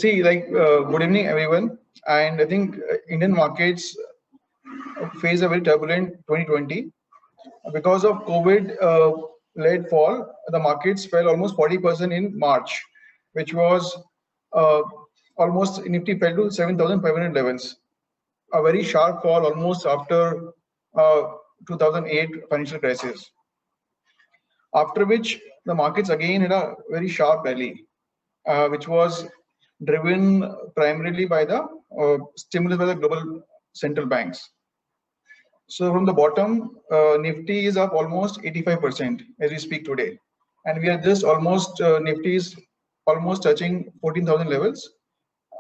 see, good evening, everyone. And I think Indian markets face a very turbulent 2020 because of COVID led fall. The markets fell almost 40% in March, which was uh, almost Nifty fell to 7,500 levels. A very sharp fall almost after uh, 2008 financial crisis. After which the markets again had a very sharp rally, which was driven primarily by the stimulus by the global central banks. So from the bottom, Nifty is up almost 85% as we speak today, and we are just almost Nifty is almost touching 14,000 levels,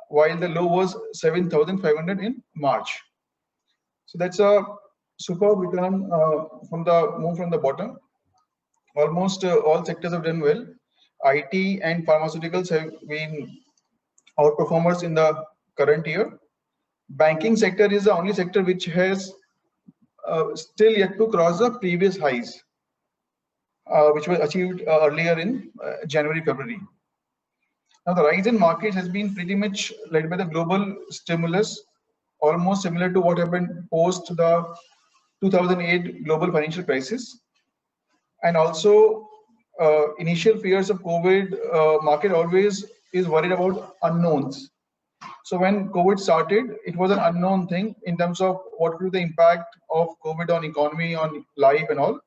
while the low was 7,500 in March. So that's a superb return from the move from the bottom. Almost all sectors have done well. IT and pharmaceuticals have been outperformers in the current year. Banking sector is the only sector which has still yet to cross the previous highs, which was achieved earlier in January, February. Now, the rise in markets has been pretty much led by the global stimulus, almost similar to what happened post the 2008 global financial crisis. And also, initial fears of COVID, market always is worried about unknowns. So when COVID started, it was an unknown thing in terms of what will be the impact of COVID on economy, on life and all.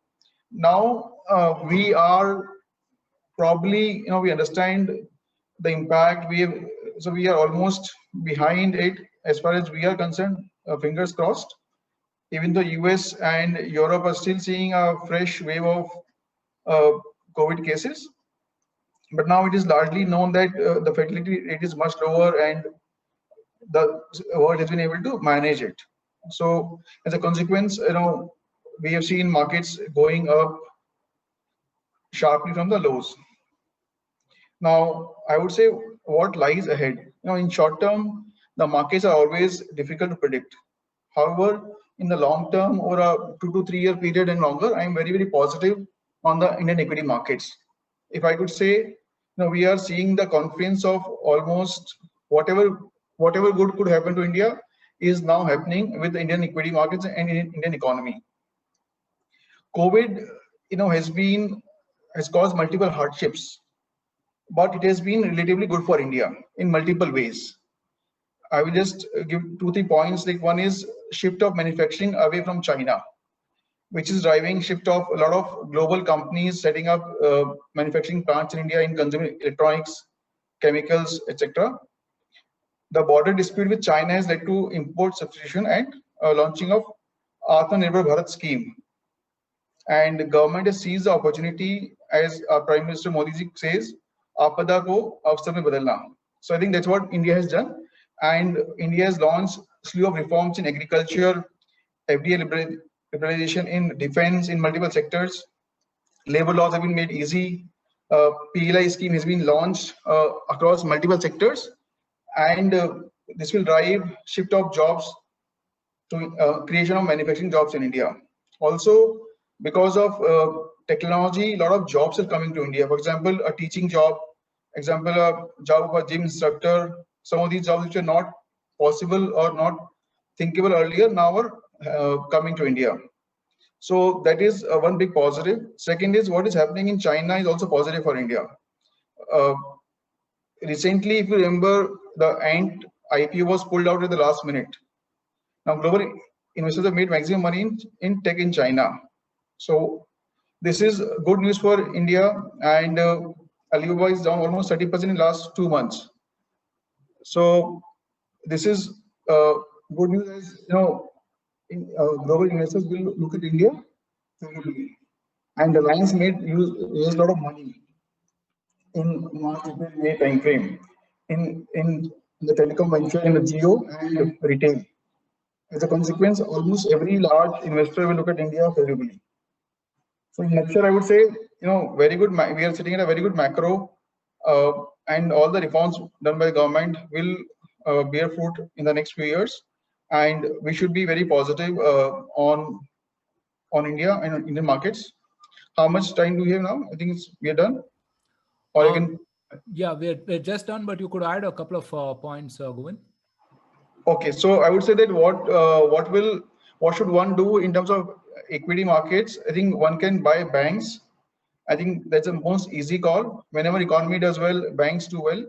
Now we are probably, we understand the impact. We are almost behind it as far as we are concerned. Fingers crossed. Even though US and Europe are still seeing a fresh wave of COVID cases, but now it is largely known that the fatality rate is much lower and the world has been able to manage it. So as a consequence, we have seen markets going up sharply from the lows. Now, I would say what lies ahead. In short term, the markets are always difficult to predict. However, in the long term or a 2 to 3 year period and longer, I am very, very positive on the Indian equity markets. If I could say, we are seeing the confluence of almost whatever good could happen to India is now happening with the Indian equity markets and Indian economy. COVID, has caused multiple hardships, but it has been relatively good for India in multiple ways. I will just give 2-3 points. Like one is shift of manufacturing away from China, which is driving shift of a lot of global companies setting up manufacturing plants in India in consumer electronics, chemicals, etc. The border dispute with China has led to import substitution and launching of Atmanirbhar Bharat scheme. And the government has seized the opportunity, as Prime Minister Modi ji says, "Aapada ko avsar mein badalna." So I think that's what India has done, and India has launched a slew of reforms in agriculture, FDI liberalization in defense, in multiple sectors. Labor laws have been made easy. PLI scheme has been launched across multiple sectors, and this will drive shift of jobs to creation of manufacturing jobs in India. Also, because of technology, a lot of jobs are coming to India. For example, a teaching job, a job of a gym instructor. Some of these jobs which are not possible or not thinkable earlier now are coming to India. So that is one big positive. Second is what is happening in China is also positive for India. Recently, if you remember, the Ant IPO was pulled out at the last minute. Now, global investors have made maximum money in tech in China. So this is good news for India, and Alibaba is down almost 30% in the last 2 months. So this is good news, as global investors will look at India favorably. And Reliance raised a lot of money in March, April, May time frame in the telecom venture, in the Jio and retail. As a consequence, almost every large investor will look at India favorably. So in nutshell, I would say, very good. We are sitting at a very good macro, and all the reforms done by the government will bear fruit in the next few years, and we should be very positive on India and Indian markets. How much time do we have now? I think we are done. Or I can Yeah, we're just done, but you could add a couple of points, Govind. Okay, so I would say that what should one do in terms of equity markets? I think one can buy banks. I think that's the most easy call. Whenever economy does well, banks do well.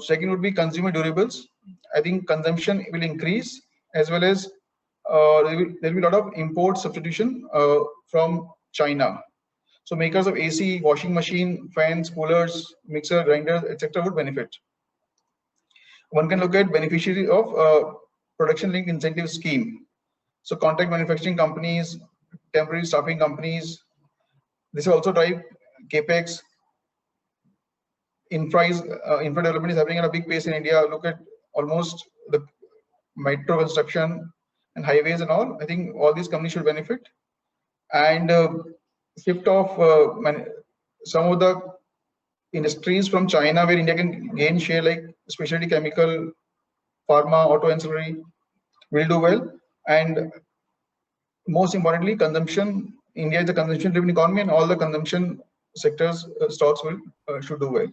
Second would be consumer durables. I think consumption will increase, as well as there will be a lot of import substitution from China. So makers of AC, washing machine, fans, coolers, mixer, grinders, etc. would benefit. One can look at beneficiary of production linked incentive scheme. So contract manufacturing companies, temporary staffing companies, this will also drive capex. Infra development is happening at a big pace in India. Look at almost the metro construction and highways and all. I think all these companies should benefit. And shift of some of the industries from China where India can gain share, like specialty chemical, pharma, auto ancillary will do well. And most importantly, consumption. India is a consumption driven economy, and all the consumption sectors stocks will should do well.